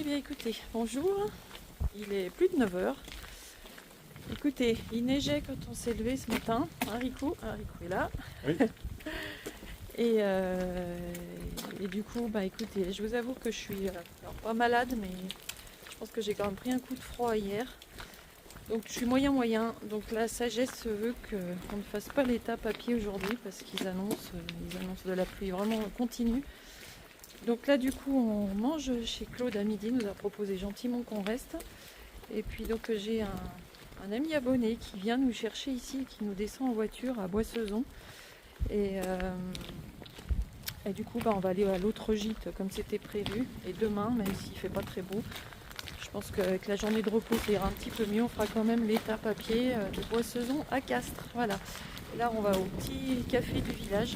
Eh bien écoutez, bonjour, il est plus de 9 heures. Écoutez, il neigeait quand on s'est levé ce matin. Haricot est là. Oui. Et du coup, bah écoutez, je vous avoue que je suis alors, pas malade, mais je pense que j'ai quand même pris un coup de froid hier. Donc je suis moyen. Donc la sagesse veut qu'on ne fasse pas l'étape à pied aujourd'hui parce qu'ils annoncent de la pluie vraiment continue. Donc là du coup on mange chez Claude à midi, il nous a proposé gentiment qu'on reste. Et puis donc j'ai un ami abonné qui vient nous chercher ici, qui nous descend en voiture à Boissezon. Et du coup on va aller à l'autre gîte comme c'était prévu. Et demain, même s'il ne fait pas très beau, je pense qu'avec la journée de repos ça ira un petit peu mieux. On fera quand même l'étape à pied de Boissezon à Castres. Voilà. Et là on va au petit café du village.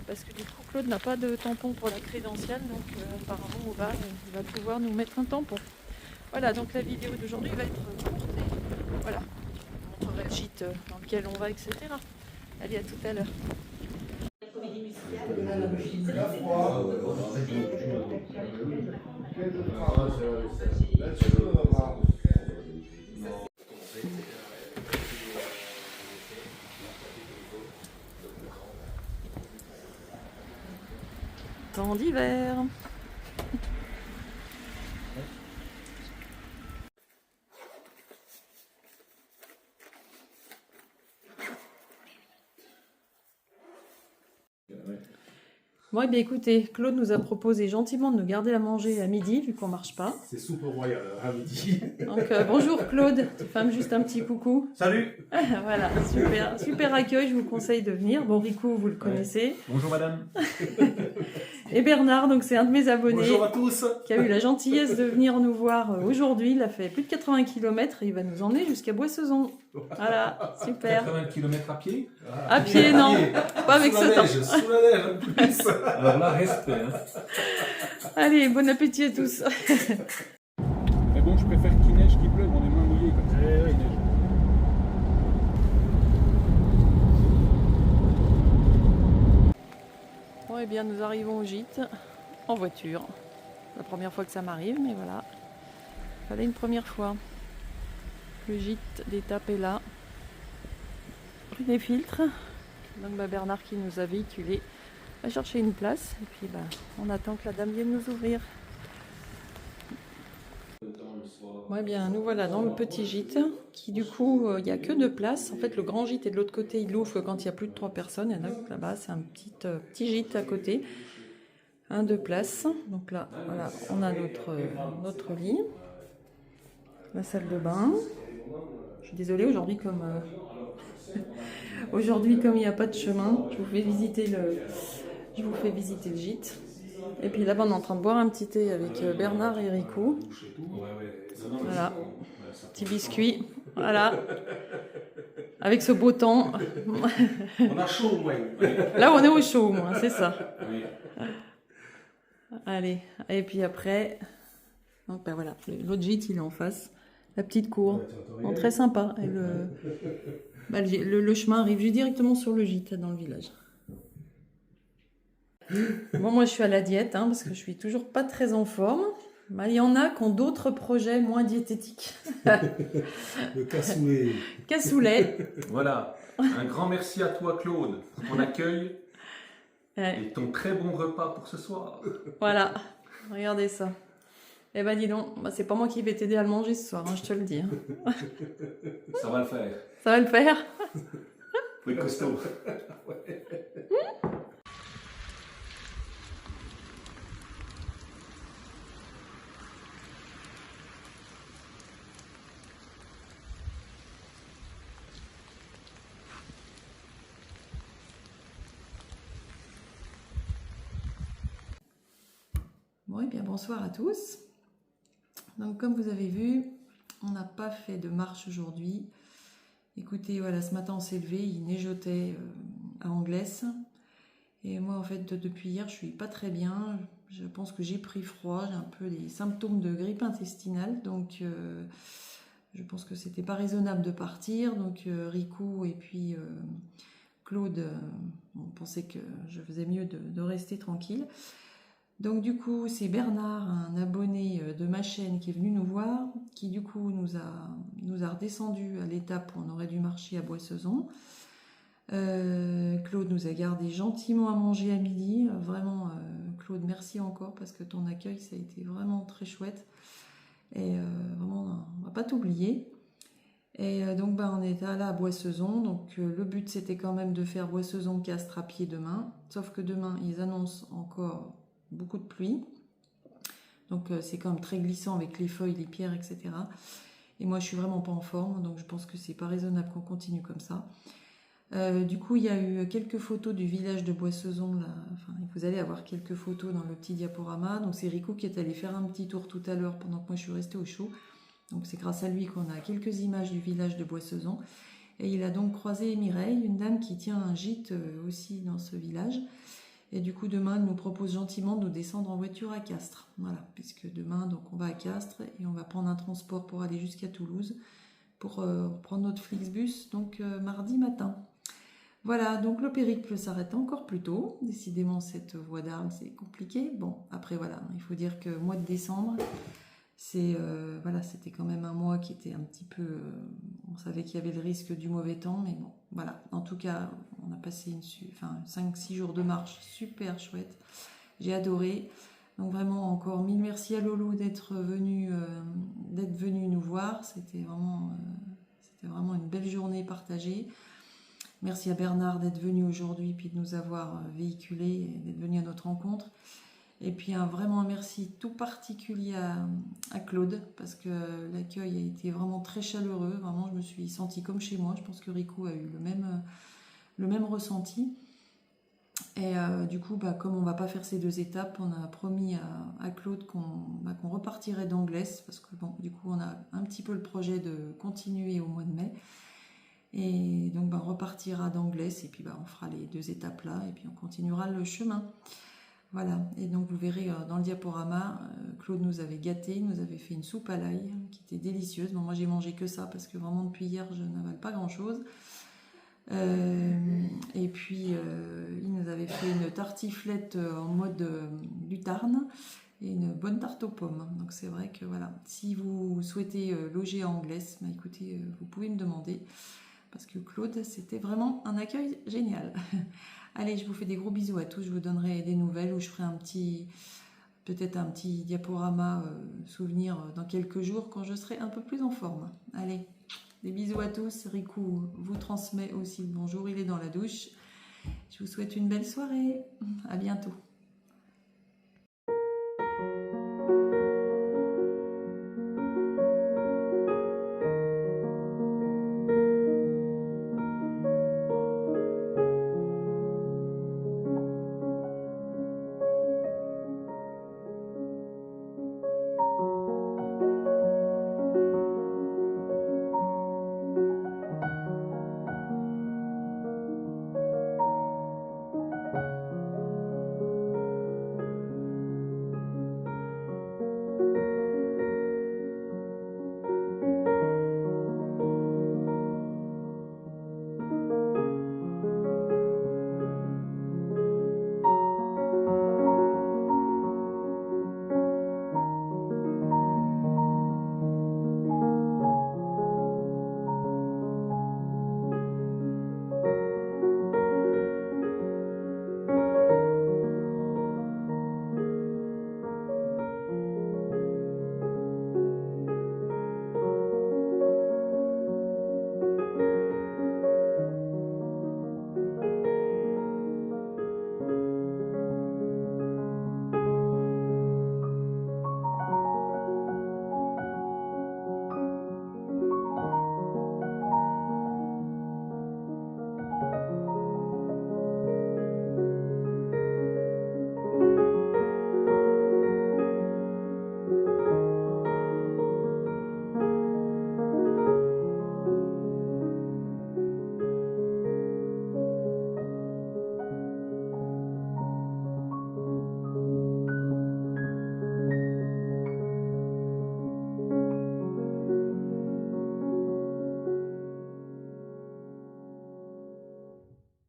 Parce que du coup Claude n'a pas de tampon pour la crédentiale, donc apparemment il va pouvoir nous mettre un tampon. Voilà, donc la vidéo d'aujourd'hui va être courte et voilà, je montrerai le gîte dans lequel on va, etc. Allez, à tout à l'heure. Temps d'hiver. Bon, eh bien écoutez, Claude nous a proposé gentiment de nous garder à manger à midi, vu qu'on marche pas. C'est soupe royale à midi. Donc bonjour Claude, tu fais juste un petit coucou. Salut. Voilà, super accueil, je vous conseille de venir. Bon, Rico, vous le connaissez. Bonjour madame. Et Bernard, donc c'est un de mes abonnés. Bonjour à tous. Qui a eu la gentillesse de venir nous voir aujourd'hui. Il a fait plus de 80 km et il va nous emmener jusqu'à Boissezon. Voilà, super. 80 km à pied? À pied, non, pas avec ce temps. Sous la neige en plus. Alors là, respect. Hein. Allez, bon appétit à tous. Mais bon, je préfère qu'il neige qu'il pleuve, on est moins mouillé comme ça. Il neige. Bon, eh bien, nous arrivons au gîte en voiture. La première fois que ça m'arrive, mais voilà. Fallait une première fois. Le gîte d'étape est là. Rue des Filtres. Donc Bernard qui nous a véhiculés va chercher une place. Et puis on attend que la dame vienne nous ouvrir. Bon, eh bien, nous voilà dans le petit gîte qui du coup, il n'y a que 2 places. En fait, le grand gîte est de l'autre côté, il l'ouvre quand il y a plus de 3 personnes. Et donc là-bas, c'est un petit gîte à côté. 2 places. Donc là, voilà, on a notre lit. La salle de bain. Je suis désolée, aujourd'hui, comme il n'y a pas de chemin, je vous fais visiter le gîte. Et puis là-bas, on est en train de boire un petit thé avec Bernard et Rico. Voilà, petit biscuit. Voilà, avec ce beau temps. On a chaud au moins. Là, on est au chaud, au moins, c'est ça. Allez, et puis après, donc voilà, l'autre gîte, il est en face. La petite cour, donc, très sympa. Et le chemin arrive juste directement sur le gîte, dans le village. Bon, moi, je suis à la diète, parce que je suis toujours pas très en forme. Il y en a qui ont d'autres projets moins diététiques. Le cassoulet. Cassoulet. Voilà. Un grand merci à toi, Claude, pour ton accueil et ton très bon repas pour ce soir. Voilà, regardez ça. Eh ben dis donc, c'est pas moi qui vais t'aider à le manger ce soir, je te le dis. Ça va le faire. Ça va le faire? Oui, costaud. Bon, et bien bonsoir à tous. Donc comme vous avez vu, on n'a pas fait de marche aujourd'hui. Écoutez, voilà, ce matin on s'est levé, il neigeotait à Anglès. Et moi en fait depuis hier je suis pas très bien. Je pense que j'ai pris froid, j'ai un peu des symptômes de grippe intestinale. Donc je pense que c'était pas raisonnable de partir. Donc Rico et puis Claude on pensait que je faisais mieux de rester tranquille. Donc du coup, c'est Bernard, un abonné de ma chaîne, qui est venu nous voir, qui du coup nous a redescendu à l'étape où on aurait dû marcher à Boissezon. Claude nous a gardé gentiment à manger à midi. Vraiment, Claude, merci encore parce que ton accueil, ça a été vraiment très chouette. Et vraiment, on va pas t'oublier. Et donc, on est là à Boissezon. Donc, le but, c'était quand même de faire Boissezon-Castres à pied demain. Sauf que demain, ils annoncent encore beaucoup de pluie. Donc, c'est quand même très glissant avec les feuilles, les pierres, etc. Et moi, je suis vraiment pas en forme. Donc, je pense que c'est pas raisonnable qu'on continue comme ça. Du coup, il y a eu quelques photos du village de Boissezon. Là. Enfin, vous allez avoir quelques photos dans le petit diaporama. Donc, c'est Rico qui est allé faire un petit tour tout à l'heure pendant que moi je suis restée au chaud. Donc, c'est grâce à lui qu'on a quelques images du village de Boissezon. Et il a donc croisé Mireille, une dame qui tient un gîte aussi dans ce village. Et du coup, demain, elle nous propose gentiment de nous descendre en voiture à Castres. Voilà, puisque demain, donc, on va à Castres et on va prendre un transport pour aller jusqu'à Toulouse pour prendre notre Flixbus, donc mardi matin. Voilà, donc le périple s'arrête encore plus tôt. Décidément, cette voie d'Arles, c'est compliqué. Bon, après, voilà, il faut dire que mois de décembre, voilà, c'était quand même un mois qui était un petit peu... on savait qu'il y avait le risque du mauvais temps, mais bon, voilà. En tout cas, on a passé 5-6 jours de marche super chouette. J'ai adoré. Donc vraiment, encore mille merci à Lolo d'être venu nous voir. C'était vraiment une belle journée partagée. Merci à Bernard d'être venu aujourd'hui puis de nous avoir véhiculé et d'être venu à notre rencontre. Et puis vraiment un merci tout particulier à Claude parce que l'accueil a été vraiment très chaleureux. Vraiment, je me suis sentie comme chez moi. Je pense que Rico a eu le même ressenti. Et du coup, comme on ne va pas faire ces 2 étapes, on a promis à Claude qu'on repartirait d'Anglaise parce que bon, du coup, on a un petit peu le projet de continuer au mois de mai. Et donc, on repartira d'Anglaise et puis on fera les 2 étapes là et puis on continuera le chemin. Voilà, et donc vous verrez dans le diaporama, Claude nous avait gâtés, nous avait fait une soupe à l'ail qui était délicieuse. Bon, moi, j'ai mangé que ça parce que vraiment depuis hier, je n'avale pas grand-chose. Et puis, il nous avait fait une tartiflette en mode lutarne et une bonne tarte aux pommes. Donc, c'est vrai que voilà, si vous souhaitez loger à Anglaise, écoutez, vous pouvez me demander. Parce que Claude, c'était vraiment un accueil génial. Allez, je vous fais des gros bisous à tous. Je vous donnerai des nouvelles ou je ferai peut-être un petit diaporama souvenir dans quelques jours quand je serai un peu plus en forme. Allez, des bisous à tous. Rico vous transmet aussi le bonjour. Il est dans la douche. Je vous souhaite une belle soirée. À bientôt.